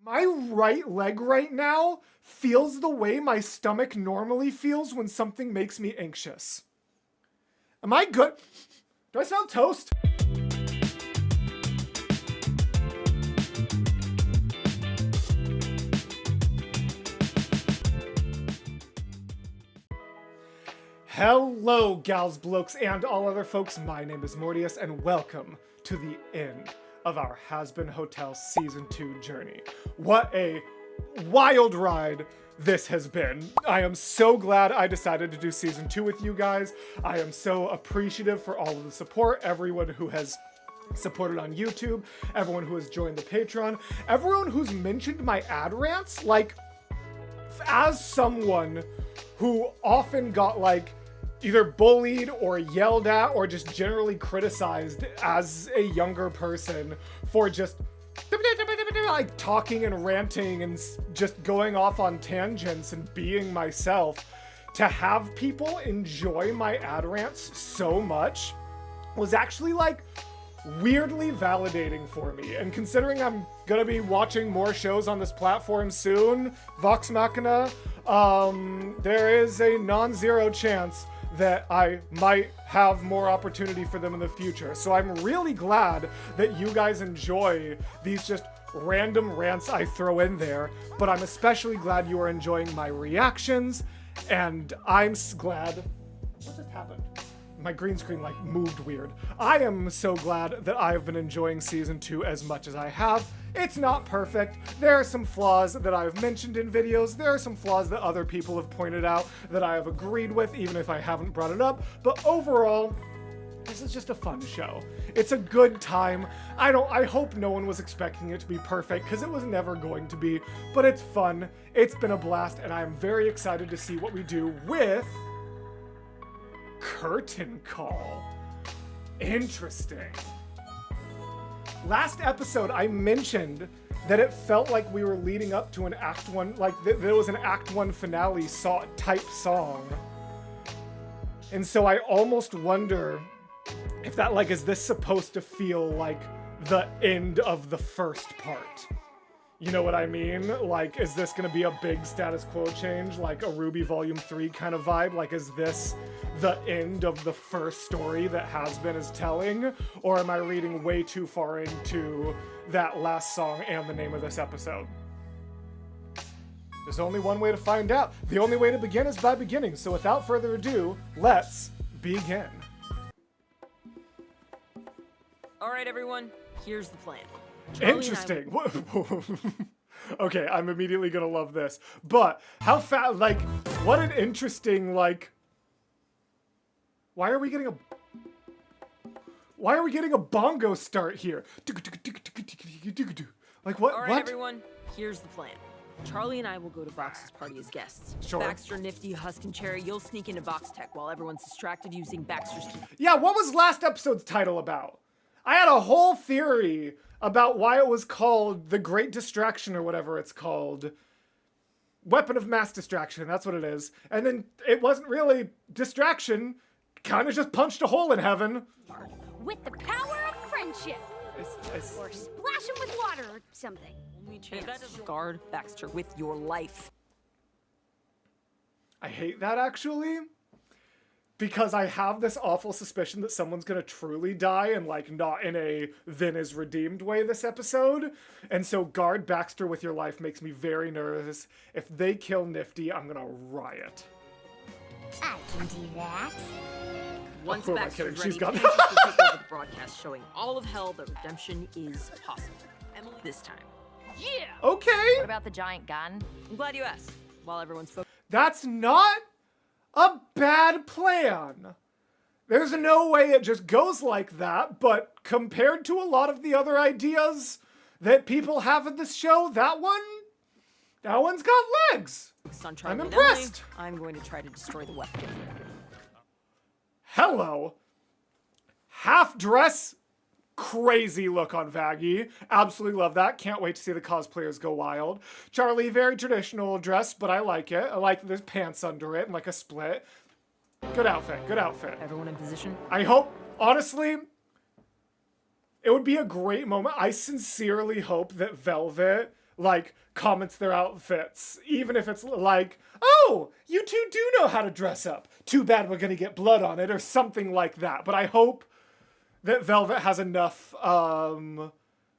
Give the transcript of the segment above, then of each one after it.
My right leg right now feels the way my stomach normally feels when something makes me anxious. Am I good? Do I smell toast? Hello, gals, blokes, and all other folks. My name is Mortius, and welcome to the end of our Hazbin Hotel Season 2 journey. What a wild ride this has been. I am so glad I decided to do Season 2 with you guys. I am so appreciative for all of the support, everyone who has supported on YouTube, everyone who has joined the Patreon, everyone who's mentioned my ad rants. Like, as someone who often got, like, either bullied or yelled at or just generally criticized as a younger person for just like talking and ranting and just going off on tangents and being myself, to have people enjoy my ad rants so much was actually like weirdly validating for me. And considering I'm gonna be watching more shows on this platform soon, Vox Machina, there is a non-zero chance that I might have more opportunity for them in the future. So I'm really glad that you guys enjoy these just random rants I throw in there, but I'm especially glad you are enjoying my reactions, and I'm glad... What just happened? My green screen like moved weird. I am so glad that I have been enjoying Season 2 as much as I have. It's not perfect. There are some flaws that I've mentioned in videos. There are some flaws that other people have pointed out that I have agreed with, even if I haven't brought it up. But overall, this is just a fun show. It's a good time. I hope no one was expecting it to be perfect, because it was never going to be, but it's fun. It's been a blast, and I'm very excited to see what we do with Curtain Call. Interesting. Last episode, I mentioned that it felt like we were leading up to an Act 1, like there was an Act 1 finale type song. And so I almost wonder if that, like, is this supposed to feel like the end of the first part? You know what I mean? Like, is this gonna be a big status quo change, like a Ruby Volume 3 kind of vibe? Like, is this the end of the first story that Hazbin is telling? Or am I reading way too far into that last song and the name of this episode? There's only one way to find out. The only way to begin is by beginning. So without further ado, let's begin. All right, everyone, here's the plan. Interesting. Okay, I'm immediately gonna love this. But how fast, like, what an interesting, like, why are we getting a bongo start here? Like, what? All right, what? everyone, here's the plan. Charlie and I will go to Vox's party as guests. Sure. Baxter, Nifty, Husk, and Cherry, you'll sneak into Vox Tech while everyone's distracted using Baxter's key. Yeah, what was last episode's title about? I had a whole theory about why it was called The Great Distraction or whatever it's called. Weapon of Mass Distraction, that's what it is. And then it wasn't really distraction, kind of just punched a hole in heaven. With the power of friendship. Or splash him with water or something. Only chance. Guard Baxter with your life. I hate that, actually. Because I have this awful suspicion that someone's gonna truly die, and like not in a then is redeemed way this episode. And so guard Baxter with your life makes me very nervous. If they kill Nifty, I'm gonna riot. I can do that. Once Who am I Baxter's kidding? She's ready, gone. Patience will take over the broadcast, showing all of hell that redemption is possible. Emily, this time. Yeah! Okay! What about the giant gun? I'm glad you asked. While everyone's focused. That's not a bad plan. There's no way it just goes like that, but compared to a lot of the other ideas that people have in this show, that one's got legs. On Charlie I'm and impressed. Emily, I'm going to try to destroy the weapon. Hello. Half-dress, crazy look on Vaggie. Absolutely love that. Can't wait to see the cosplayers go wild. Charlie, very traditional dress, but I like it. I like that there's pants under it and like a split. Good outfit, good outfit. Everyone in position? I hope, honestly, it would be a great moment. I sincerely hope that Velvet like, comments their outfits. Even if it's like, oh, you two do know how to dress up. Too bad we're gonna get blood on it, or something like that. But I hope that Velvet has enough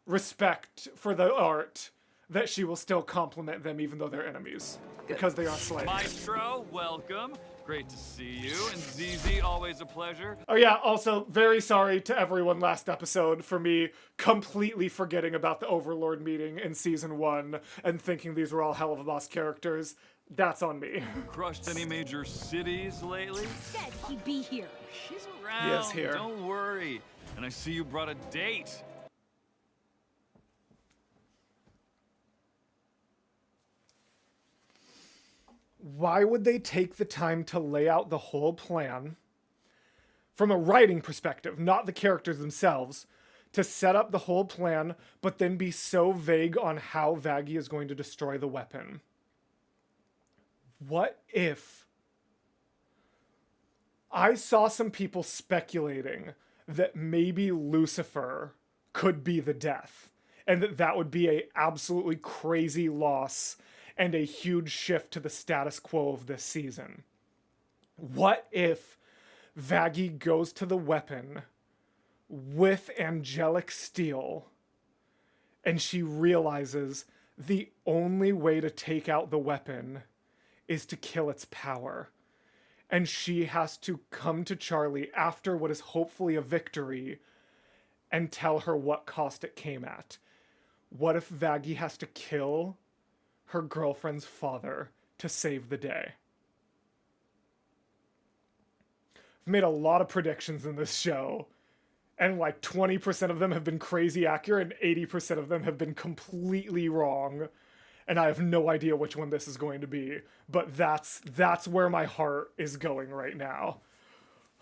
respect for the art that she will still compliment them even though they're enemies. Because they are slaves. Maestro, welcome. Great to see you. And ZZ, always a pleasure. Oh yeah, also, very sorry to everyone last episode for me completely forgetting about the Overlord meeting in Season 1 and thinking these were all Hell of a Boss characters. That's on me. Crushed any major cities lately? Said he'd be here. He's around. He is here. Don't worry. And I see you brought a date. Why would they take the time to lay out the whole plan from a writing perspective, not the characters themselves, to set up the whole plan, but then be so vague on how Vaggie is going to destroy the weapon? What if I saw some people speculating that maybe Lucifer could be the death, and that would be a absolutely crazy loss and a huge shift to the status quo of this season? What if Vaggie goes to the weapon with angelic steel and she realizes the only way to take out the weapon is to kill its power, and she has to come to Charlie after what is hopefully a victory and tell her what cost it came at? What if Vaggie has to kill her girlfriend's father to save the day? I've made a lot of predictions in this show, and like 20% of them have been crazy accurate and 80% of them have been completely wrong, and I have no idea which one this is going to be, but that's where my heart is going right now.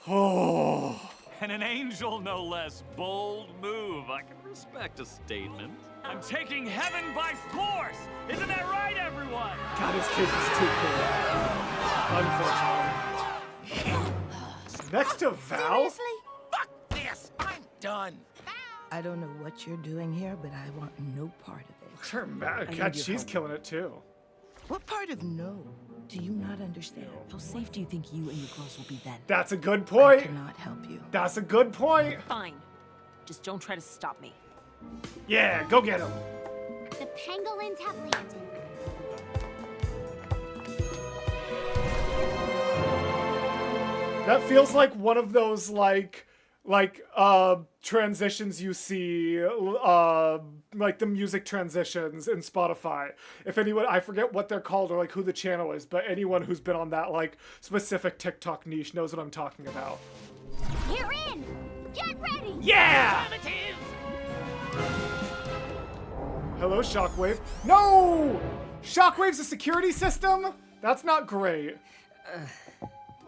Oh. And an angel, no less. Bold move. I can respect a statement. I'm taking heaven by force! Isn't that right, everyone? God, his kid is too cool. Unfortunately. Next to Val? Seriously? Fuck this! I'm done. I don't know what you're doing here, but I want no part of it. Sure, God, need your she's help. killing it too. What part of no do you not understand? How safe do you think you and your girls will be then? That's a good I point. cannot help you. That's a good point. Fine. Just don't try to stop me. Yeah, go get him. The pangolins have landed. That feels like one of those like transitions you see, like the music transitions in Spotify. If anyone, I forget what they're called or like who the channel is, but anyone who's been on that like specific TikTok niche knows what I'm talking about. You're in! Get ready! Yeah! Hello, Shockwave. No! Shockwave's a security system? That's not great.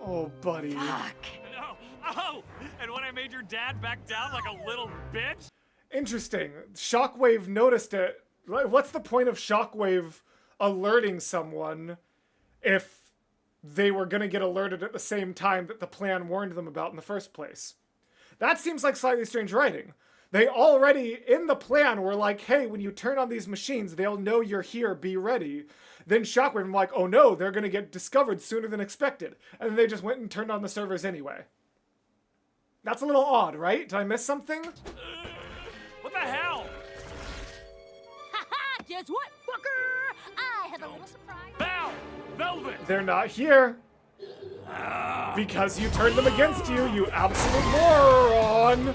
Oh, buddy. Fuck. No. Oh! And when I made your dad back down like a little bitch? Interesting. Shockwave noticed it. What's the point of Shockwave alerting someone if they were gonna get alerted at the same time that the plan warned them about in the first place? That seems like slightly strange writing. They already, in the plan, were like, hey, when you turn on these machines, they'll know you're here, be ready. Then Shockwave, I'm like, oh no, they're gonna get discovered sooner than expected. And then they just went and turned on the servers anyway. That's a little odd, right? Did I miss something? What the hell? Haha! Guess what, fucker? I have a little surprise. Val! Velvet! They're not here. Because you turned them against you, you absolute moron!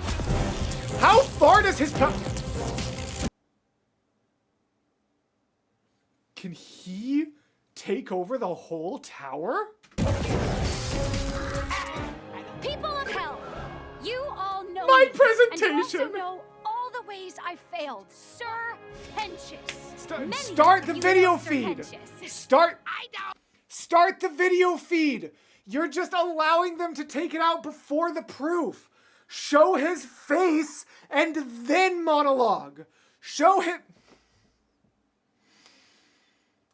How far does his Can he take over the whole tower? People of hell, you all know My me, presentation. And you also know all the ways I failed, Sir Pentious. Many Start the you video know Sir feed. Pentious. Start the video feed. You're just allowing them to take it out before the proof. Show his face and then monologue. Show him.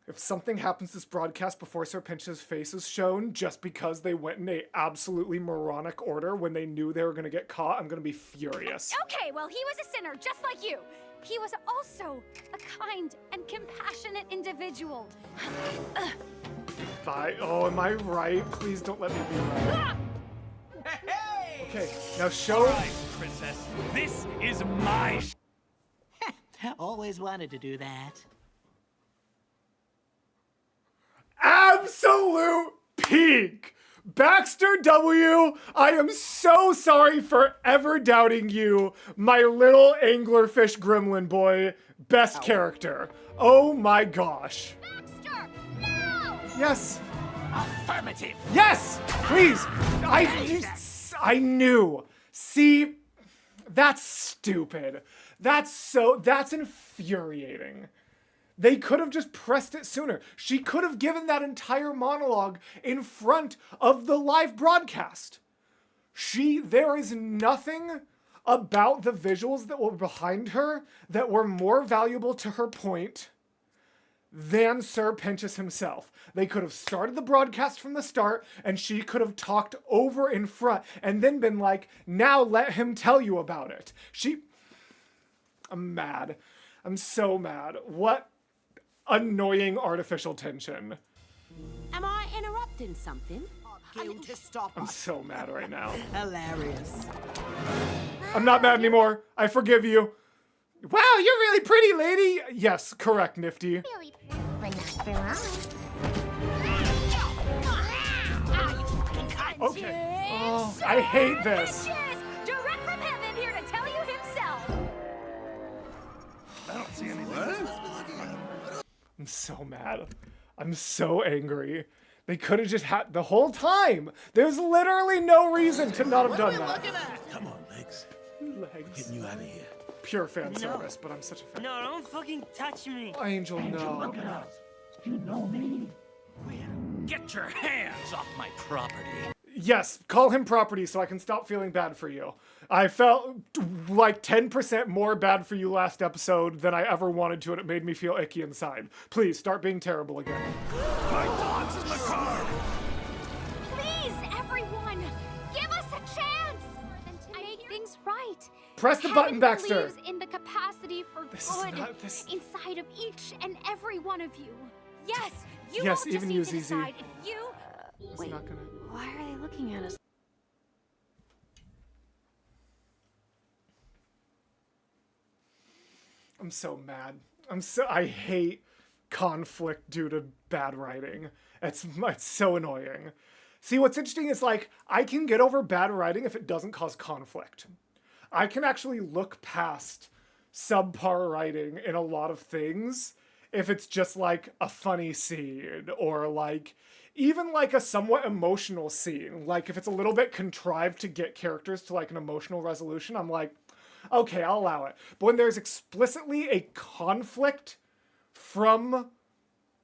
If something happens this broadcast before Sir Pinch's face is shown just because they went in a absolutely moronic order when they knew they were going to get caught, I'm going to be furious. Okay, well, he was a sinner just like you. he was also a kind and compassionate individual. Oh, am I right? Please don't let me be right. Hey! Okay, now show. All right, princess. This is my Always wanted to do that. Absolute peak! Baxter W., I am so sorry for ever doubting you, my little anglerfish gremlin boy. Best character. Oh my gosh. Baxter, no! Yes. Affirmative. Yes! Please! I knew. See, that's stupid. That's infuriating. They could have just pressed it sooner. She could have given that entire monologue in front of the live broadcast. There is nothing about the visuals that were behind her that were more valuable to her point than Sir Pentious himself. They could have started the broadcast from the start and she could have talked over in front and then been like, now let him tell you about it. I'm mad. I'm so mad. What annoying artificial tension. Am I interrupting something? To stop I'm so mad right now. Hilarious. I'm not mad anymore. I forgive you. Wow, you're really pretty, lady. Yes, correct, Nifty. Really, bring that around. Okay. Oh, I hate this. Direct from heaven here to tell you himself. I don't see anything. I'm so mad. I'm so angry. They could have just had the whole time. There's literally no reason to not have done that. Come on, Legs. Legs. Getting you out of here. Pure fan service, but I'm such a fan. No, don't fucking touch me. Angel, no. Get your hands off my property. Yes, call him property so I can stop feeling bad for you. I felt like 10% more bad for you last episode than I ever wanted to, and it made me feel icky inside. Please, start being terrible again. My dog's in the car. Please, everyone, give us a chance to make things right. Press the button, Heaven Baxter. believes in the capacity for This is good not- this- inside of each and every one of you. Yes, you Yes, won't even just you, need to ZZ. decide if you. It's Wait, not gonna... why are they looking at us? I'm so mad. I hate conflict due to bad writing. It's so annoying. See, what's interesting is like, I can get over bad writing if it doesn't cause conflict. I can actually look past subpar writing in a lot of things if it's just like a funny scene or like even like a somewhat emotional scene. Like if it's a little bit contrived to get characters to like an emotional resolution, I'm like, okay, I'll allow it. But when there's explicitly a conflict from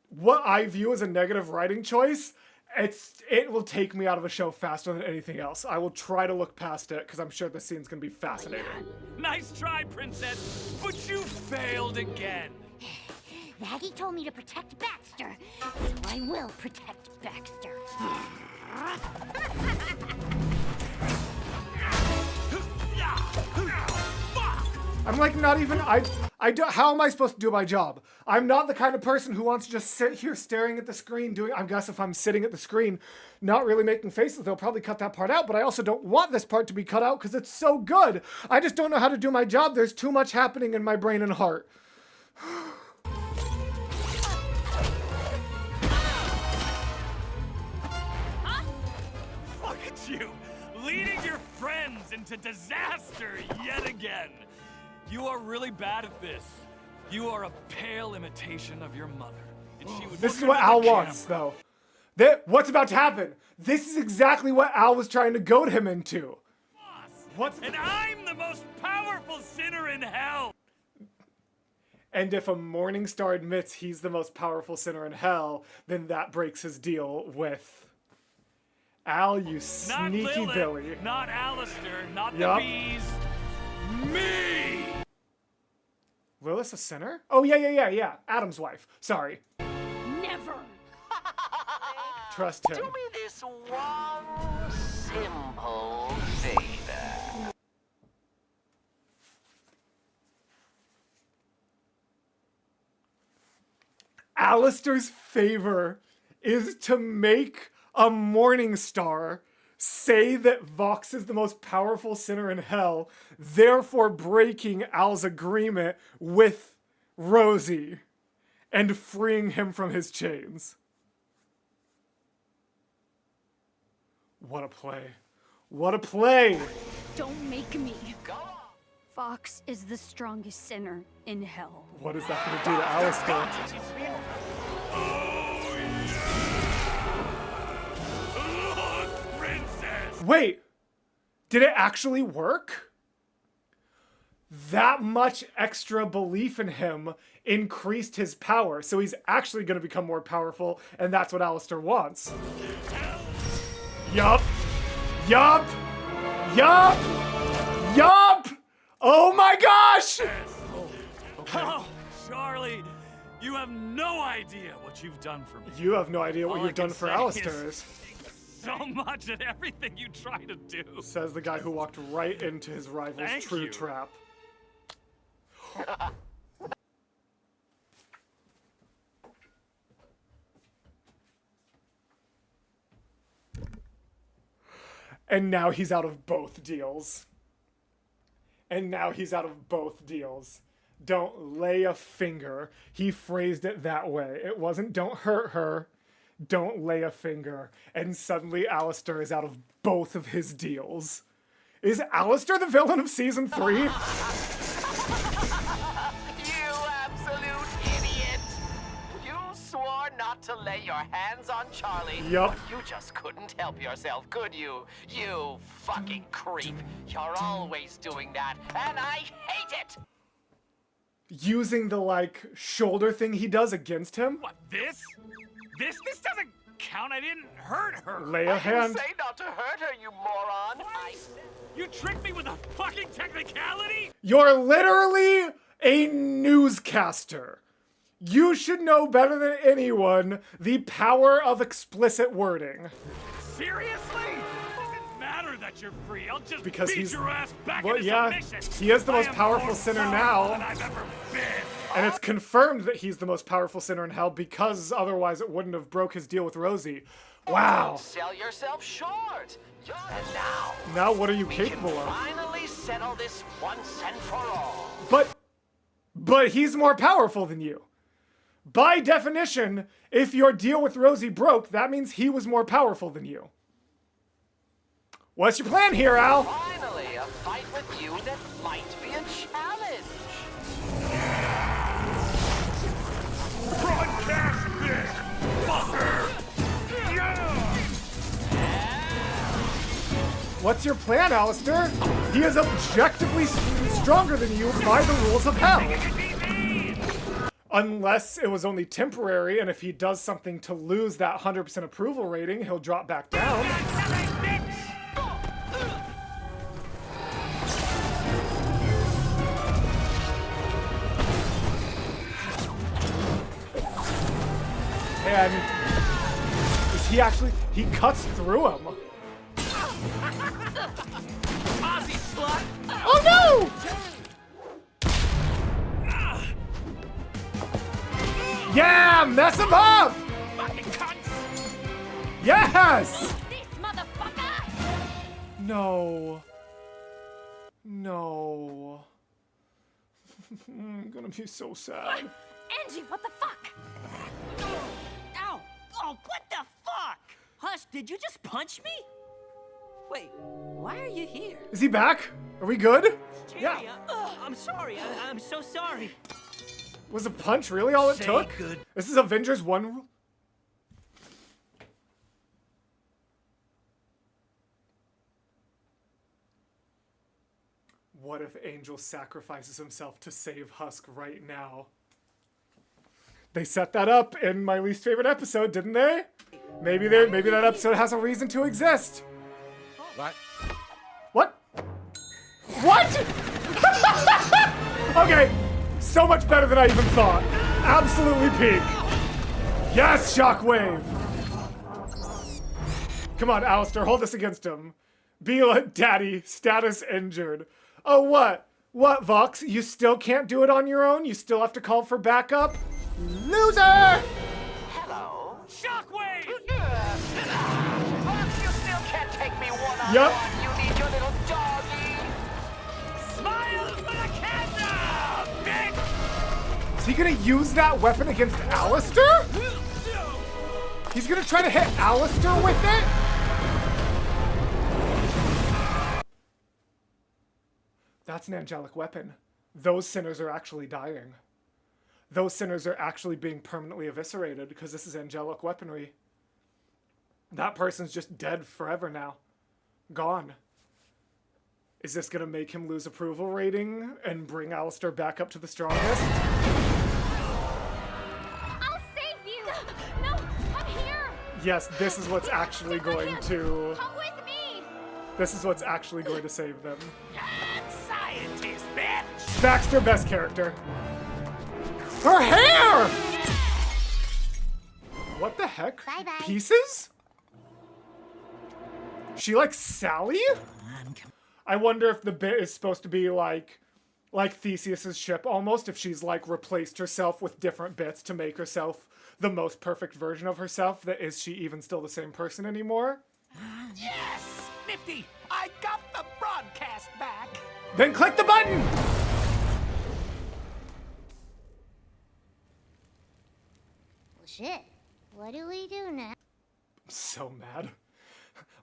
what I view as a negative writing choice, it will take me out of a show faster than anything else. I will try to look past it because I'm sure the scene's gonna be fascinating. Nice try, princess, but you failed again. Maggie told me to protect Baxter, so I will protect Baxter. I'm like not even, how am I supposed to do my job? I'm not the kind of person who wants to just sit here staring at the screen doing, I guess if I'm sitting at the screen, not really making faces, they'll probably cut that part out, but I also don't want this part to be cut out because it's so good. I just don't know how to do my job. There's too much happening in my brain and heart. Look at you, leading your friends into disaster yet again. You are really bad at this. You are a pale imitation of your mother. And she would This is look what into Al the wants, camera. though. What's about to happen? This is exactly what Al was trying to goad him into. And I'm the most powerful sinner in hell. And if a morning star admits he's the most powerful sinner in hell, then that breaks his deal with Al, you Not sneaky Lilith, Billy. not Alistair, not Yup. the bees. Me! Lilith's a sinner? Oh, yeah. Adam's wife. Sorry. Never. Trust him. Do me this one simple favor. Alistair's favor is to make a morning star say that Vox is the most powerful sinner in hell, therefore breaking Al's agreement with Rosie and freeing him from his chains. What a play. What a play! Don't make me. Fox is the strongest sinner in hell. What is that gonna do to Alistair? Look, princess! Wait! Did it actually work? That much extra belief in him increased his power, so he's actually gonna become more powerful, and that's what Alistair wants. Yup! Yup! Yup! Yup! Oh my gosh! Oh, Charlie, you have no idea what you've done for me. You have no idea what All I you've done can for say Alistair. is so much at everything you try to do. Says the guy who walked right into his rival's Thank true you. trap. And now he's out of both deals. And now he's out of both deals. Don't lay a finger. He phrased it that way. It wasn't don't hurt her, don't lay a finger. And suddenly Alistair is out of both of his deals. Is Alistair the villain of season 3? You absolute idiot! You swore not to lay your hands on Charlie. Yup. But you just couldn't help yourself, could you? You fucking creep. You're always doing that, and I hate it! Using the, like, shoulder thing he does against him? What, this? This doesn't count. I didn't hurt her. Lay a I didn't hand. say not to hurt her, you moron. You tricked me with a fucking technicality? You're literally a newscaster. You should know better than anyone the power of explicit wording. Seriously? Doesn't matter that you're free. I'll just Because beat he's- your ass back well, into yeah, submission. he is the most I am powerful more sinner powerful now. than I've ever been. And it's confirmed that he's the most powerful sinner in hell because otherwise it wouldn't have broke his deal with Rosie. Wow. Sell yourself short. And now, Now what are you we can capable of? finally settle this once and for all. But he's more powerful than you. By definition, if your deal with Rosie broke, that means he was more powerful than you. What's your plan here, Al? Finally, a fight with you that might be a challenge. Broadcast this, fucker! What's your plan, Alistair? He is objectively stronger than you by the rules of hell. Unless it was only temporary, and if he does something to lose that 100% approval rating, he'll drop back down. And is he actually, he cuts through him. Ozzy slut! Oh no! Yeah, mess him up! Fucking cunts! Yes! This motherfucker! No. No. I'm gonna be so sad. Angie, what the fuck? Ow! Oh, what the fuck? Hush, did you just punch me? Wait, why are you here? Is he back? Are we good? Cherry, I'm sorry. I'm so sorry. Was a punch really all it Say took? good- This is Avengers 1. What if Angel sacrifices himself to save Husk right now? They set that up in my least favorite episode, didn't they? Maybe that episode has a reason to exist. What? What? What? Okay, so much better than I even thought. Absolutely peak. Yes, Shockwave. Come on, Alistair, hold this against him. Bela, daddy, status injured. Oh, what? What, Vox? You still can't do it on your own? You still have to call for backup? Loser! Yep. You need your little doggy. Smile for the camera, bitch! Is he gonna use that weapon against Alistair? He's gonna try to hit Alistair with it? That's an angelic weapon. Those sinners are actually dying. Those sinners are actually being permanently eviscerated because this is angelic weaponry. That person's just dead forever now. Gone. Is this gonna make him lose approval rating and bring Alistair back up to the strongest? I'll save you! No, I'm here! Yes, this is what's actually going to... Come with me! This is what's actually going to save them. Scientist, bitch. Baxter, best character. Her hair! What the heck? Bye-bye. Pieces? She like Sally? I wonder if the bit is supposed to be like Theseus's ship almost, if she's like replaced herself with different bits to make herself the most perfect version of herself. That is she even still the same person anymore? Yes, Nifty. I got the broadcast back. Then click the button! Well, shit. What do we do now? I'm so mad.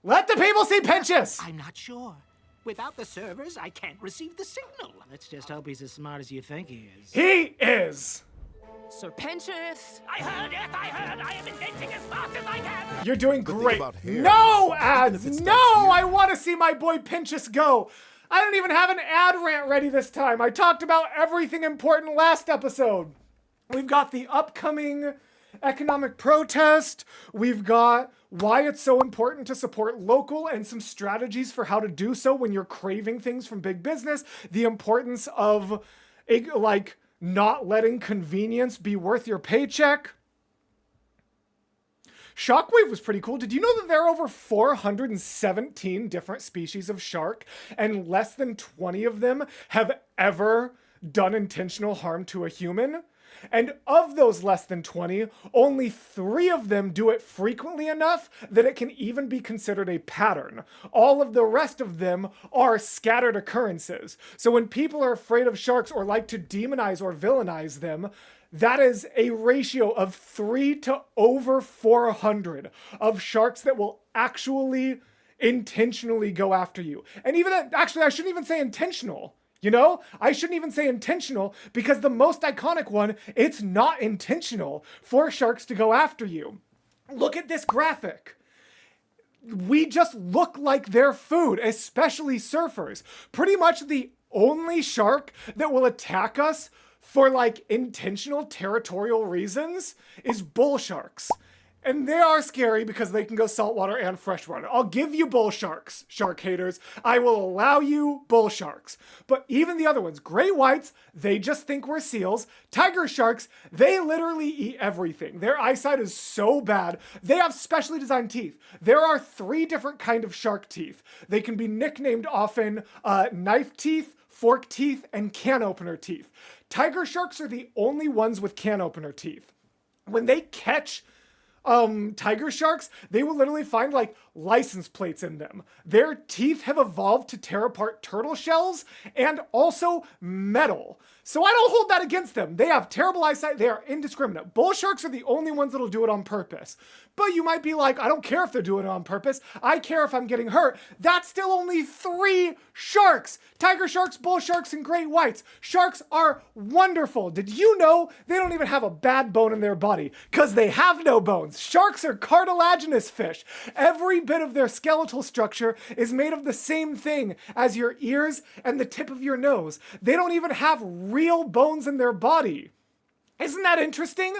Let the people see Pinchas! I'm not sure. Without the servers, I can't receive the signal. Let's just hope he's as smart as you think he is. He is! Sir Pinchas. I heard it. I heard. I am inventing as fast as I can. You're doing great. about hair. No Even ads! if it No! starts here. I want to see my boy Pinchas go! I don't even have an ad rant ready this time. I talked about everything important last episode. We've got the upcoming economic protest. We've got why it's so important to support local and some strategies for how to do so when you're craving things from big business. The importance of like not letting convenience be worth your paycheck. Shockwave was pretty cool. Did you know that there are over 417 different species of shark and less than 20 of them have ever done intentional harm to a human? And of those less than 20, only 3 of them do it frequently enough that it can even be considered a pattern. All of the rest of them are scattered occurrences. So when people are afraid of sharks or like to demonize or villainize them, that is a ratio of 3 to over 400 of sharks that will actually intentionally go after you. And even, actually, I shouldn't even say intentional. You know, I shouldn't even say intentional because the most iconic one, it's not intentional for sharks to go after you. Look at this graphic. We just look like their food, especially surfers. Pretty much the only shark that will attack us for like intentional territorial reasons is bull sharks. And they are scary because they can go saltwater and freshwater. I'll give you bull sharks, shark haters. I will allow you bull sharks. But even the other ones, great whites, they just think we're seals. Tiger sharks, they literally eat everything. Their eyesight is so bad. They have specially designed teeth. There are 3 different kinds of shark teeth. They can be nicknamed often knife teeth, fork teeth, and can opener teeth. Tiger sharks are the only ones with can opener teeth. When they catch tiger sharks, they will literally find like license plates in them. Their teeth have evolved to tear apart turtle shells and also metal. So I don't hold that against them. They have terrible eyesight. They are indiscriminate. Bull sharks are the only ones that'll do it on purpose. But you might be like, I don't care if they're doing it on purpose. I care if I'm getting hurt. That's still only 3 sharks. Tiger sharks, bull sharks, and great whites. Sharks are wonderful. Did you know they don't even have a bad bone in their body? Because they have no bones. Sharks are cartilaginous fish. Every bit of their skeletal structure is made of the same thing as your ears and the tip of your nose. They don't even have real bones in their body. Isn't that interesting?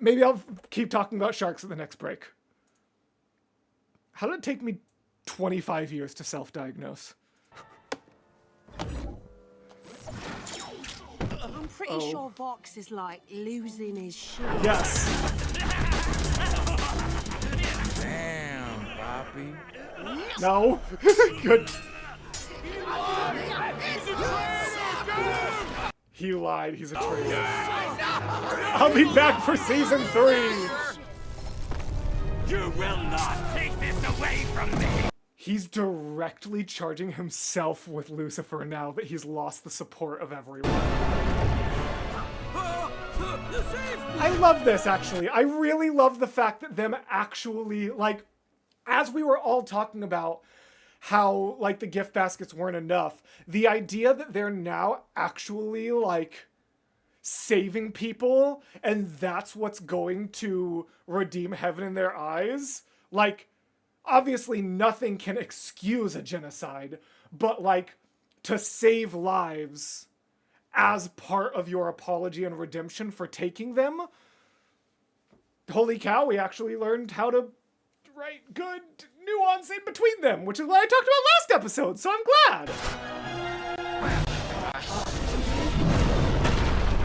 Maybe I'll keep talking about sharks at the next break. How did it take me 25 years to self-diagnose? I'm pretty sure Vox is like losing his shit. Yes. Damn, Poppy. No. Good. He lied. He's a traitor. I'll be back for season 3. You will not take this away from me! He's directly charging himself with Lucifer now that he's lost the support of everyone. I love this, actually. I really love the fact that them actually, like, as we were all talking about how, like, the gift baskets weren't enough, the idea that they're now actually, like, saving people, and that's what's going to redeem heaven in their eyes, like, obviously nothing can excuse a genocide, but, like, to save lives as part of your apology and redemption for taking them, holy cow, we actually learned how to write good nuance in between them, which is what I talked about last episode, so I'm glad.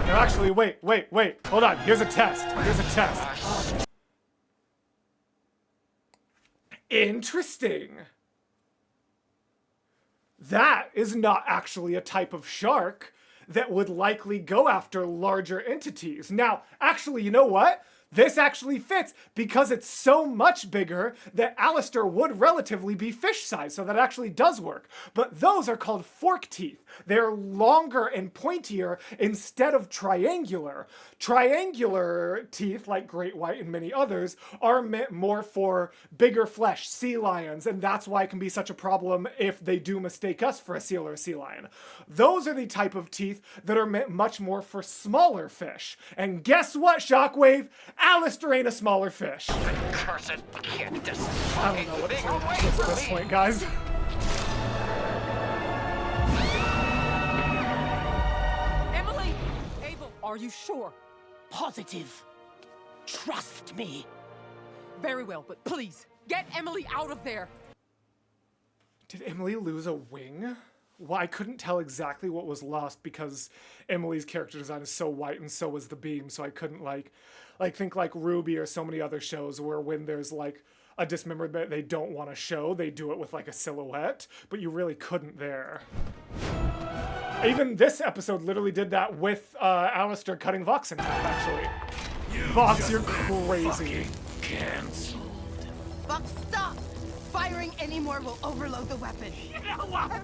No, actually, wait, hold on, here's a test. Interesting. That is not actually a type of shark that would likely go after larger entities. Now, actually, you know what? This actually fits because it's so much bigger that Alistair would relatively be fish-sized, so that actually does work. But those are called fork teeth. They're longer and pointier instead of triangular. Triangular teeth, like great white and many others, are meant more for bigger flesh, sea lions, and that's why it can be such a problem if they do mistake us for a seal or a sea lion. Those are the type of teeth that are meant much more for smaller fish. And guess what, Shockwave? Alistair ain't a smaller fish. Cursed kid, this I don't know what to say at this point, guys. Emily! Abel, are you sure? Positive. Trust me. Very well, but please, get Emily out of there! Did Emily lose a wing? Well, I couldn't tell exactly what was lost because Emily's character design is so white and so was the beam, so I couldn't think like Ruby or so many other shows where when there's like a dismemberment they don't want to show, they do it with like a silhouette, but you really couldn't there. Even this episode literally did that with Alistair cutting Vox in half, actually. Vox, you're crazy. Cancelled. Buck, stop! Firing anymore will overload the weapon. You know what?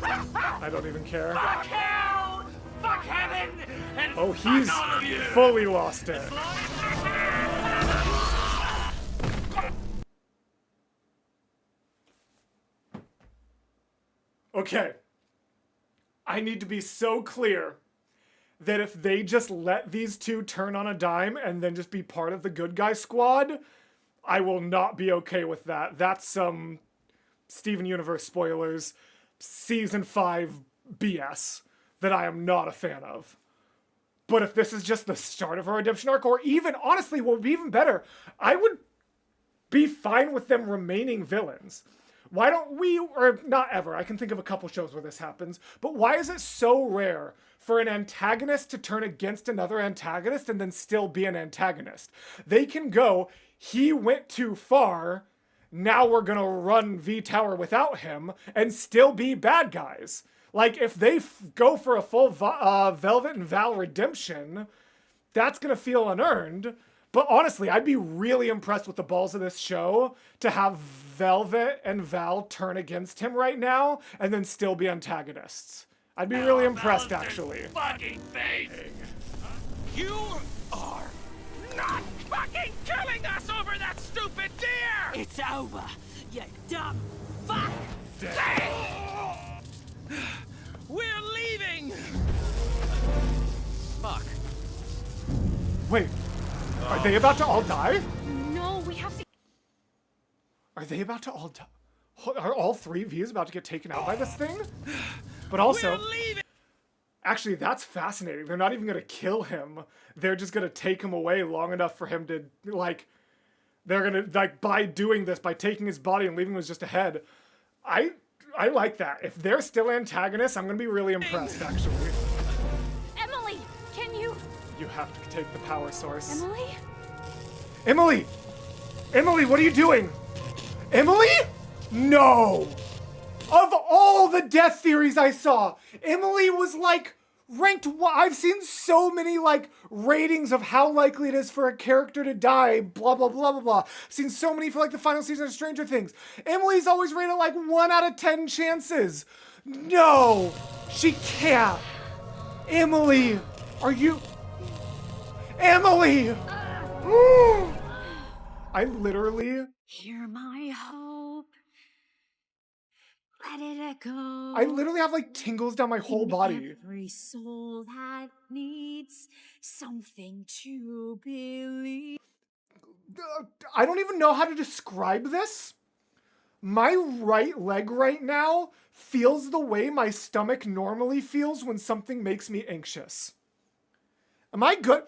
I don't even care. Fuck hell! Fuck heaven! And Oh, fuck he's all of you! fully lost it. Okay. I need to be so clear that if they just let these two turn on a dime and then just be part of the good guy squad, I will not be okay with that. That's some Steven Universe spoilers, season 5 BS that I am not a fan of. But if this is just the start of a redemption arc, or even, honestly, what would be even better, I would be fine with them remaining villains. Why don't we, or not ever, I can think of a couple shows where this happens, but why is it so rare for an antagonist to turn against another antagonist and then still be an antagonist? They can go, he went too far, now we're gonna run V-Tower without him, and still be bad guys. Like, if they go for a full Velvet and Val redemption, that's gonna feel unearned. But honestly, I'd be really impressed with the balls of this show to have Velvet and Val turn against him right now and then still be antagonists. I'd be really impressed, actually. Fucking face! You are not fucking killing us over that stupid deer! It's over, you dumb fuck! We're leaving! Fuck. Wait, are they about to all die? No, we have to. Are they about to all die? Are all 3 Vs about to get taken out by this thing? But also, actually, that's fascinating. They're not even gonna kill him. They're just gonna take him away long enough for him to, like, they're gonna, like, by doing this, by taking his body and leaving him as just a head. I like that. If they're still antagonists, I'm gonna be really impressed, actually. Emily, can you? You have to take the power source. Emily? Emily! Emily, what are you doing? Emily? No! Of all the death theories I saw, Emily was like ranked one. I've seen so many like ratings of how likely it is for a character to die, blah, blah, blah, blah, blah. I've seen so many for like the final season of Stranger Things. Emily's always rated like 1 out of 10 chances. No, she can't. Emily, are you... Emily! I literally... Hear my hope. Let it echo. I literally have like tingles down my whole body. Every soul that needs something to believe. I don't even know how to describe this. My right leg right now feels the way my stomach normally feels when something makes me anxious. Am I good?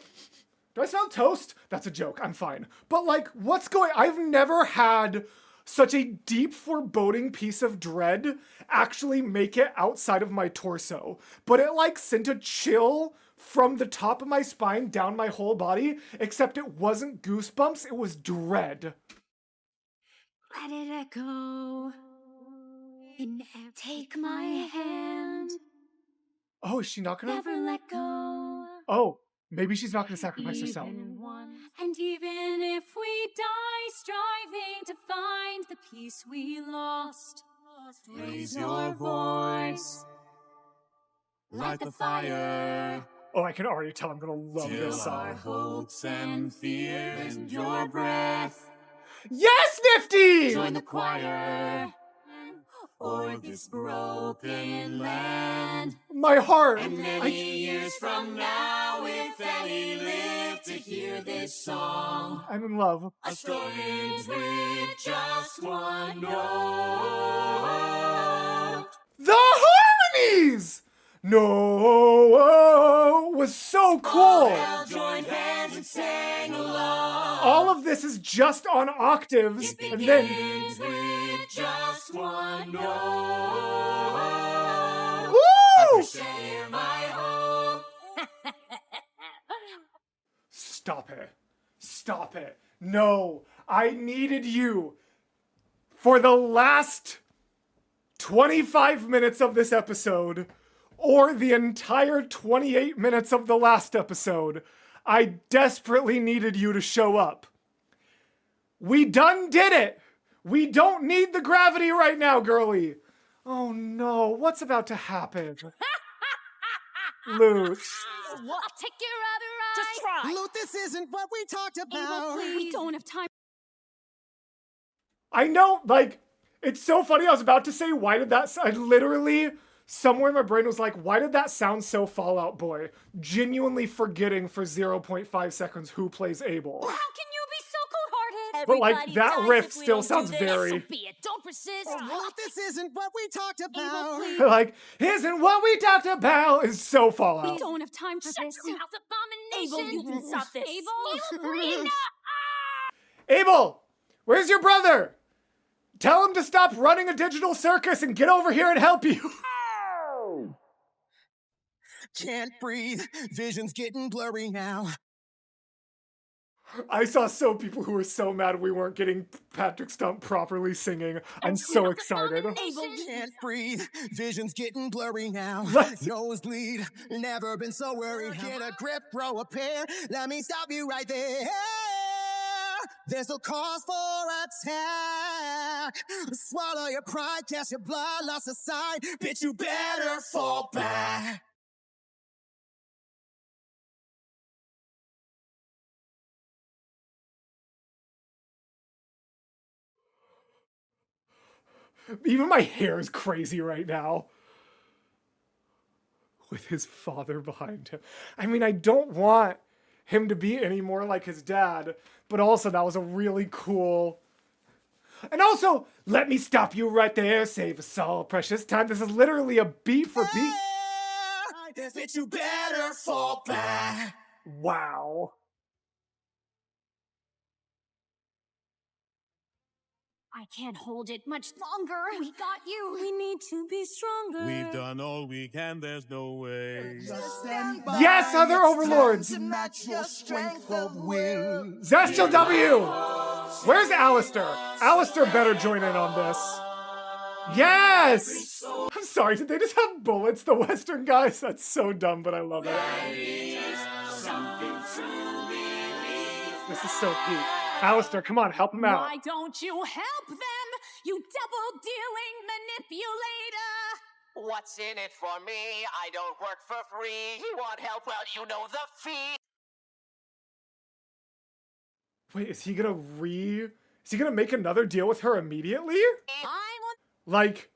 Do I smell toast? That's a joke. I'm fine. But like, what's going... I've never had such a deep foreboding piece of dread actually make it outside of my torso. But it like sent a chill from the top of my spine down my whole body, except it wasn't goosebumps, it was dread. Let it echo. Take my hand. Oh, is she not gonna... Never let go. Oh, maybe she's not gonna sacrifice herself. And even if we die striving to find the peace we lost, raise your voice. Light the fire. Oh, I can already tell I'm gonna love this song. Hopes and fears and your breath. Yes, Nifty! Join the choir. Or this broken land. My heart. And many years from now, if any live to hear this song, I'm in love. a story ends with just one note. The harmonies! No, was so cool. All joined hands and sang along. All of this is just on octaves, It and then begins with just one note. woo! Share my hope. Stop it. Stop it. No, I needed you for the last 25 minutes of this episode, or the entire 28 minutes of the last episode. I desperately needed you to show up. We done did it. We don't need the gravity right now, girlie. Oh no, what's about to happen? Loot. I'll take your other eye. Just try. Loot, this isn't what we talked about. We don't have time. I know, like, it's so funny. I was about to say, why did that... I literally, somewhere in my brain was like, why did that sound so Fall Out Boy? Genuinely forgetting for 0.5 seconds who plays Abel. How can you be so cold-hearted? But like, that riff still sounds So very... be it. Don't persist. Loot, this isn't what we talked about. Like, isn't what we talked about is so We Fallout. don't have time for this. Abel, Abomination. you can stop this. Abel, please. Abel, where's your brother? Tell him to stop running a digital circus and get over here and help you. Can't breathe. Vision's getting blurry now. I saw so people who were so mad we weren't getting Patrick Stump properly singing. I'm so excited. Can't breathe. Vision's getting blurry now. Let's- Nosebleed. Never been so worried. Get a grip, throw a pair. Let me stop you right there. There's no cause for attack. Swallow your pride, cast your blood loss aside. Bitch, you better fall back. Even my hair is crazy right now. With his father behind him. I mean, I don't want him to be any more like his dad, but also that was a really cool... And also, let me stop you right there, save us all precious time. This is literally a beat for beat. Bitch, you better fall back. Wow. I can't hold it much longer. We got you. We need to be stronger. We've done all we can, there's no way. Yes, other overlords. To match your strength of will. Zestial W! Where's Alistair? Alistair better join in on this. Yes! I'm sorry, did they just have bullets, the Western guys? That's so dumb, but I love it. This is so cute. Alistair, come on, help him out. Why don't you help them, you double-dealing manipulator? What's in it for me? I don't work for free. You want help? Well, you know the fee. Wait, is he gonna make another deal with her immediately? Like,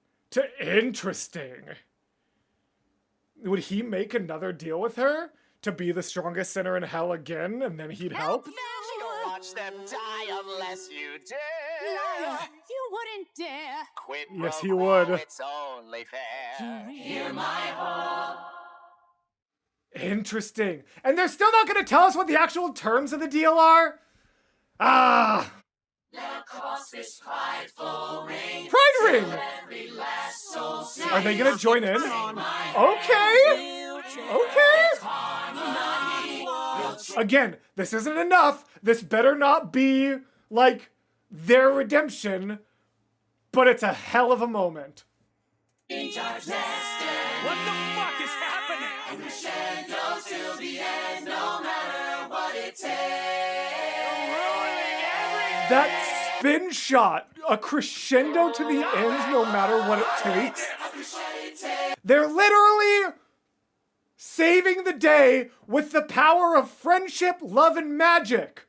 interesting. Would he make another deal with her to be the strongest sinner in hell again, and then he'd help? You'll watch them die unless you dare. Liar, you wouldn't dare. Quit Yes, he would. It's only fair. Hear my hope. Interesting. And they're still not gonna tell us what the actual terms of the deal are? Ah! Across this prideful ring. Pride ring! Are they gonna join in? Okay! Okay! Again, this isn't enough. This better not be, like, their redemption, but it's a hell of a moment. What the fuck is happening? And the shed goes till the end, no matter what it takes. That spin shot, a crescendo to the end, no matter what it takes. They're literally saving the day with the power of friendship, love, and magic.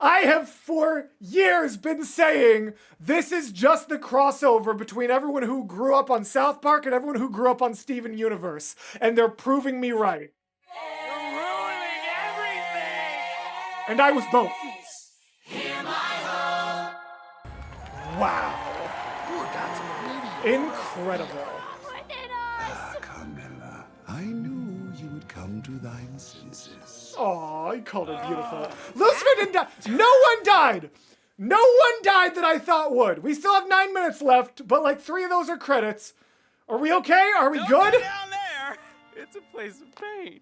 I have for years been saying this is just the crossover between everyone who grew up on South Park and everyone who grew up on Steven Universe, and they're proving me right. You're ruining everything! And I was both. Wow. Incredible. Carmilla, I knew you would come to thine senses. Aw, he called her beautiful. Lucifer didn't die. No one died. No one died that I thought would. We still have 9 minutes left, but like 3 of those are credits. Are we okay? Are we good? Down there! It's a place of pain.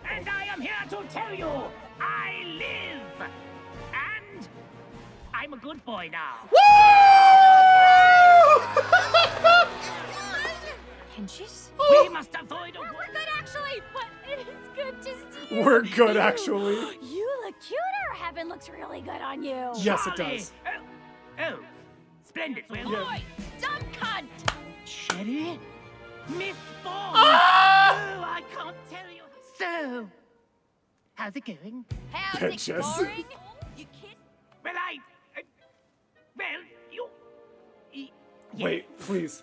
And I am here to tell you, I live. And I'm a good boy now. Woo! Hinges? We must avoid a We're good, actually, but it is good to see you. We're good, actually. You look cuter. Heaven looks really good on you. Yes, it does. Oh, splendid. Well, Boy, dumb cunt. Cherry? Miss Bond. Ah! Oh, I can't tell you. So, how's it going? How's Bitches. it going? You kid? Well, well, you... Wait, please.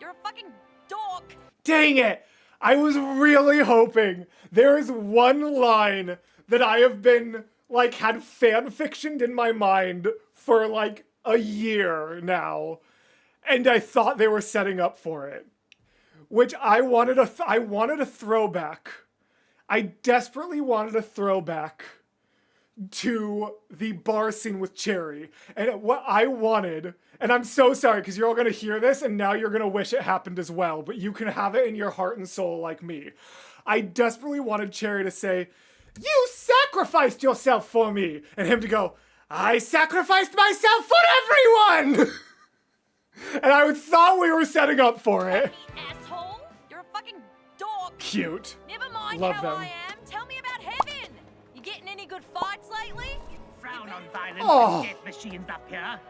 You're a fucking dork. Dang it! I was really hoping there is one line that I have been, like, had fan-fictioned in my mind for, like, a year now. And I thought they were setting up for it. Which I wanted a throwback. I desperately wanted a throwback to the bar scene with Cherry. And what I wanted, and I'm so sorry because you're all going to hear this and now you're going to wish it happened as well, but you can have it in your heart and soul like me. I desperately wanted Cherry to say, "You sacrificed yourself for me," and him to go, "I sacrificed myself for everyone!" And I thought we were setting up for it. Asshole. You're a fucking dork. Cute. Never mind Love how them. I am. Tell me about heaven. You getting any good fights lately? Frown on violence Oh. and death machines up here.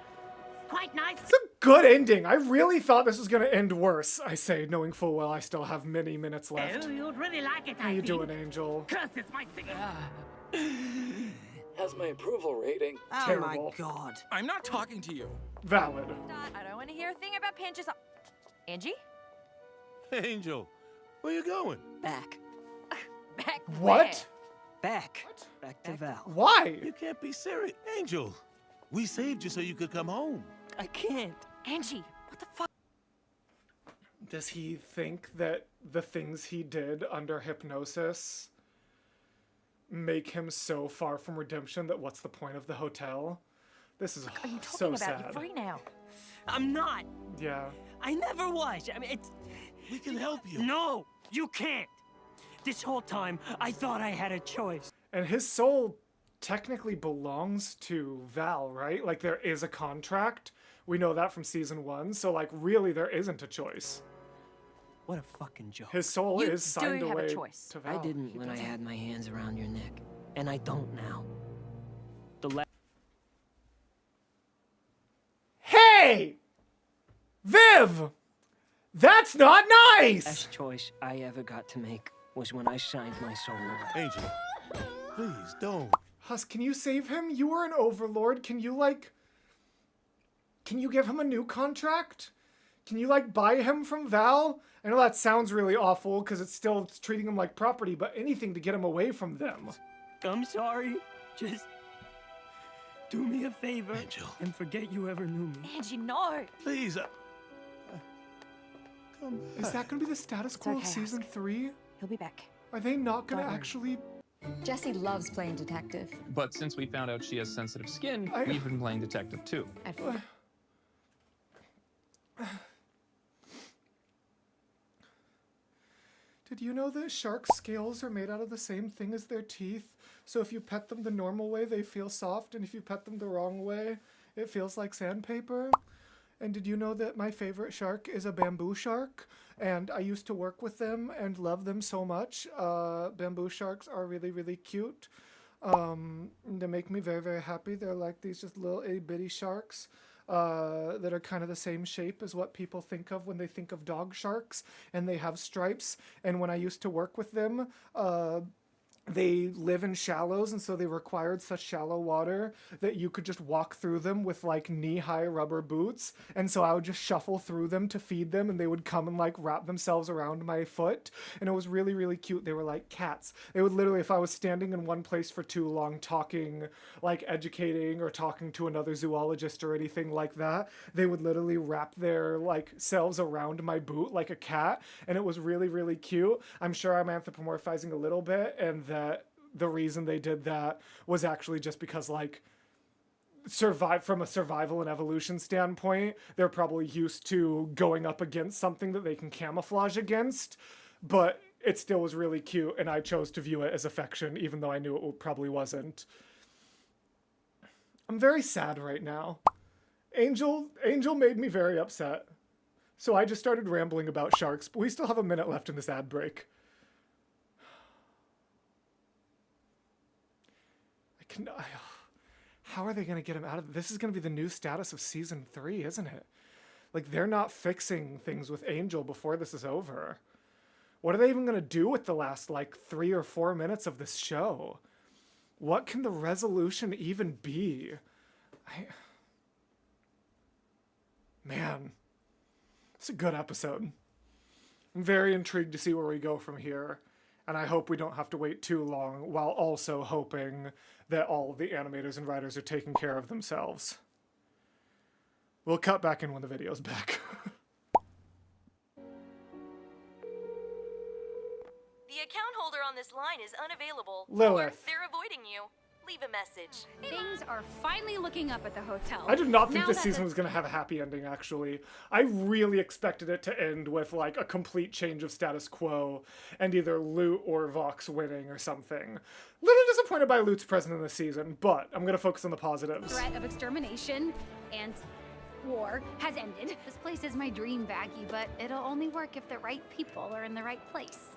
Quite nice. It's a good ending. I really thought this was going to end worse, I say, knowing full well I still have many minutes left. Oh, you'd really like it, How I you think. doing, Angel? Curse, it's my thing. How's my approval rating? Oh Terrible. my god. I'm not talking to you. Valid. I don't want to hear a thing about pinches. Angie? Angel, where you going? Back. Back What? Back. Back to Val. Why? You can't be serious. Angel, we saved you so you could come home. I can't. where? Angie, what the fuck? Does he think that the things he did under hypnosis make him so far from redemption that what's the point of the hotel? This is Are you talking so about? sad. You're free now. I'm not. Yeah. I never was. I mean, it's... We can help you. No, you can't. This whole time, I thought I had a choice. And his soul technically belongs to Val, right? Like there is a contract We know that from season 1, so like really there isn't a choice. What a fucking joke. His soul You is signed do have a away choice. to Val. I didn't He when I doesn't. had my hands around your neck. And I don't now. Hey! Viv! That's not nice! Best choice I ever got to make was when I signed my soul away. Angel, please don't. Husk, can you save him? You are an overlord. Can you, like... Can you give him a new contract? Can you, like, buy him from Val? I know that sounds really awful, because it's still treating him like property, but anything to get him away from them. I'm sorry. Just do me a favor Angel. and forget you ever knew me. Angie, no. Please. Come back. Is that going to be the status quo of okay, season 3? He'll be back. Are they not going to Don't worry. actually... Jessie loves playing detective. But since we found out she has sensitive skin, I- we've been playing detective too. At Did you know that shark scales are made out of the same thing as their teeth? So if you pet them the normal way, they feel soft, and if you pet them the wrong way, it feels like sandpaper? And did you know that my favorite shark is a bamboo shark? And I used to work with them and love them so much. Bamboo sharks are really, really cute. They make me very, very happy. They're like these just little itty-bitty sharks that are kind of the same shape as what people think of when they think of dog sharks. And they have stripes. And when I used to work with them, they live in shallows, and so they required such shallow water that you could just walk through them with like knee-high rubber boots. And so I would just shuffle through them to feed them, and they would come and like wrap themselves around my foot. And it was really, really cute. They were like cats. They would literally, if I was standing in one place for too long talking, like educating or talking to another zoologist or anything like that, they would literally wrap their like selves around my boot like a cat. And it was really, really cute. I'm sure I'm anthropomorphizing a little bit, and that the reason they did that was actually just because like from a survival and evolution standpoint, they're probably used to going up against something that they can camouflage against, but it still was really cute, and I chose to view it as affection even though I knew it probably wasn't. I'm very sad right now. Angel made me very upset. So I just started rambling about sharks, but we still have a minute left in this ad break. How are they going to get him out of this? Is going to be the new status of season 3, isn't it? Like, they're not fixing things with Angel before this is over. What are they even going to do with the last, like, 3 or 4 minutes of this show? What can the resolution even be? Man, it's a good episode. I'm very intrigued to see where we go from here. And I hope we don't have to wait too long, while also hoping that all of the animators and writers are taking care of themselves. We'll cut back in when the video's back. The account holder on this line is unavailable. Lilith. Or they're avoiding you. Leave a message. Things are finally looking up at the hotel. I did not think Now this that season was going to have a happy ending, actually. I really expected it to end with, like, a complete change of status quo and either Loot or Vox winning or something. Little disappointed by Loot's presence in this season, but I'm going to focus on the positives. threat of extermination and war has ended. This place is my dream baggie, but it'll only work if the right people are in the right place.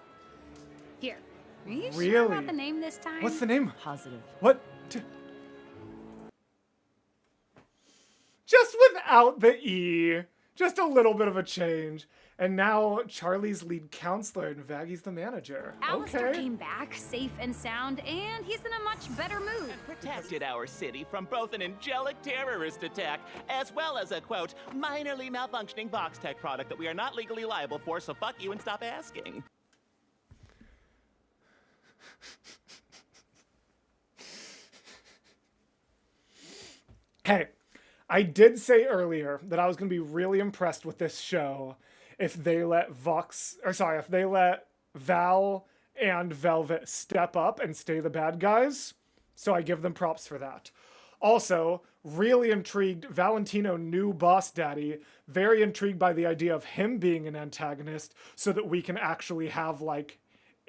Here. Are you sure Really? about the name this time? What's the name? Positive. What? Just without the E. Just a little bit of a change. And now Charlie's lead counselor and Vaggy's the manager. Alistair Okay. came back safe and sound, and he's in a much better mood. Protected our city from both an angelic terrorist attack as well as a, quote, minorly malfunctioning Vox Tech product that we are not legally liable for, so fuck you and stop asking. Hey, I did say earlier that I was going to be really impressed with this show if they let if they let Val and Velvet step up and stay the bad guys. So I give them props for that. Also, really intrigued, Valentino knew Boss Daddy, very intrigued by the idea of him being an antagonist so that we can actually have, like,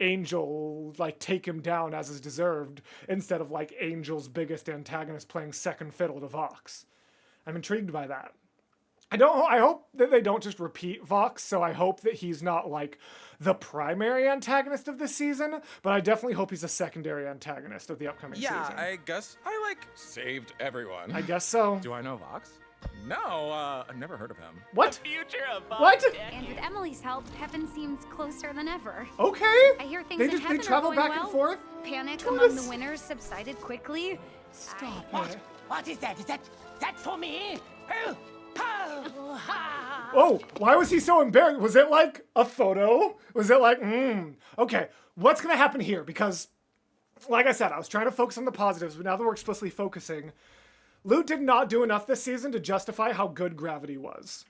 Angel, like, take him down as is deserved, instead of, like, Angel's biggest antagonist playing second fiddle to Vox. I'm intrigued by that. I hope that they don't just repeat Vox, so I hope that he's not like the primary antagonist of this season, but I definitely hope he's a secondary antagonist of the upcoming season. Yeah, I guess I like saved everyone. I guess so. Do I know Vox? No, I've never heard of him. What? The future of Vox. What? And with Emily's help, heaven seems closer than ever. Okay. I hear things in heaven travel are going back well. and forth. Panic Told among us. the winners subsided quickly. Stop What? it. What is that? Is that for me? Oh, why was he so embarrassed? Was it like a photo? Was it like, Okay, what's gonna happen here? Because, like I said, I was trying to focus on the positives, but now that we're explicitly focusing, Lute did not do enough this season to justify how good Gravity was.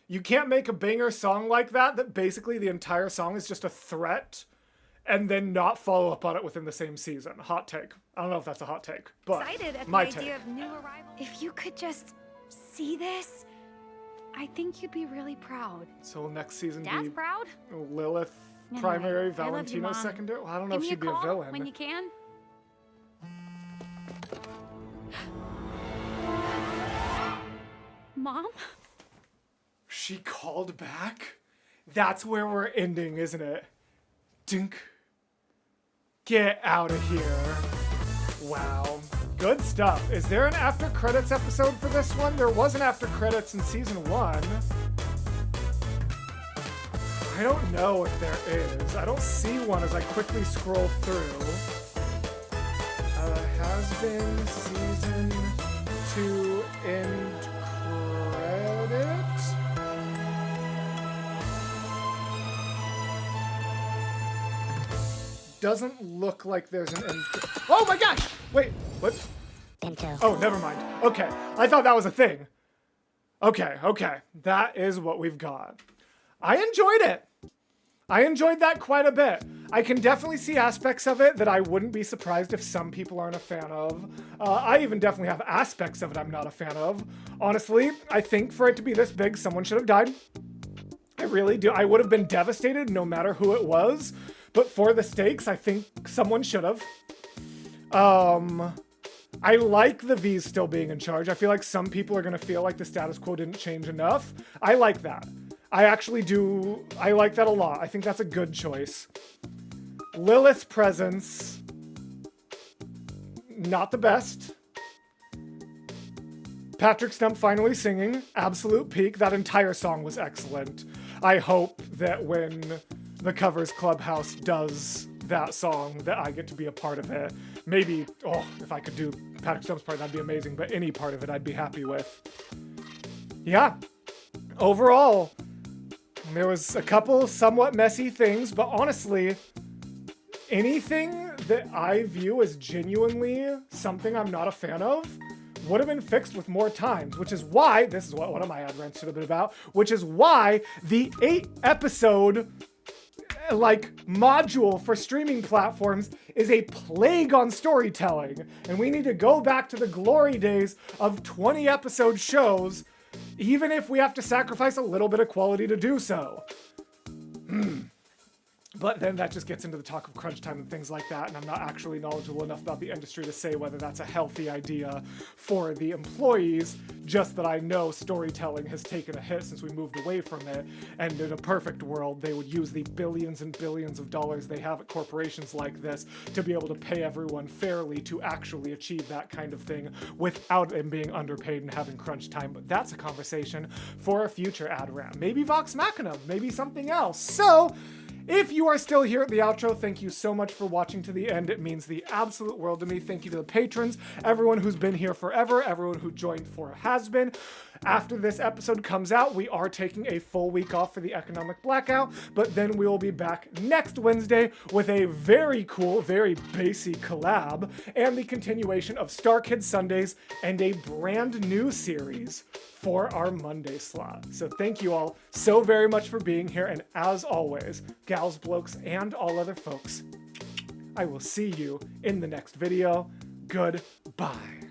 You can't make a banger song like that basically the entire song is just a threat and then not follow up on it within the same season. Hot take. I don't know if that's a hot take, but Excited at the my idea take. of new arrival. If you could just see this, I think you'd be really proud. So will next season Dad's be proud? Lilith Anyway, primary, I love you, Valentino Mom. secondary? Well, I don't know Give if me she'd be a call villain. when you can. Mom? She called back? That's where we're ending, isn't it? Dink. Get out of here. Wow. Good stuff. Is there an after credits episode for this one? There was an after credits in season 1. I don't know if there is. I don't see one as I quickly scroll through. Hazbin season 2 end credit. Doesn't look like there's an end. Oh my gosh! Wait, what? Oh, never mind. Okay, I thought that was a thing. Okay, that is what we've got. I enjoyed it. I enjoyed that quite a bit. I can definitely see aspects of it that I wouldn't be surprised if some people aren't a fan of. I even definitely have aspects of it I'm not a fan of. Honestly, I think for it to be this big, someone should have died. I really do. I would have been devastated no matter who it was. But for the stakes, I think someone should have. I like the V's still being in charge. I feel like some people are going to feel like the status quo didn't change enough. I like that. I actually do. I like that a lot. I think that's a good choice. Lilith's presence, not the best. Patrick Stump finally singing, absolute peak. That entire song was excellent. I hope that when the Covers Clubhouse does that song, that I get to be a part of it. Maybe, if I could do Patrick Stump's part, that'd be amazing, but any part of it I'd be happy with. Yeah. Overall, there was a couple somewhat messy things, but honestly, anything that I view as genuinely something I'm not a fan of would have been fixed with more times, which is why, this is what one of my ad rants should have been about, which is why the 8-episode module for streaming platforms is a plague on storytelling. And we need to go back to the glory days of 20-episode shows, even if we have to sacrifice a little bit of quality to do so. But then that just gets into the talk of crunch time and things like that, and I'm not actually knowledgeable enough about the industry to say whether that's a healthy idea for the employees, just that I know storytelling has taken a hit since we moved away from it, and in a perfect world, they would use the billions and billions of dollars they have at corporations like this to be able to pay everyone fairly to actually achieve that kind of thing without them being underpaid and having crunch time. But that's a conversation for a future ad rant. Maybe Vox Machina, maybe something else. So, if you are still here at the outro, thank you so much for watching to the end. It means the absolute world to me. Thank you to the patrons, everyone who's been here forever, everyone who joined for Hazbin. After this episode comes out, we are taking a full week off for the economic blackout, but then we will be back next Wednesday with a very cool, very bassy collab and the continuation of Star Kids Sundays and a brand new series for our Monday slot. So thank you all so very much for being here, and as always, gals, blokes, and all other folks, I will see you in the next video. Goodbye.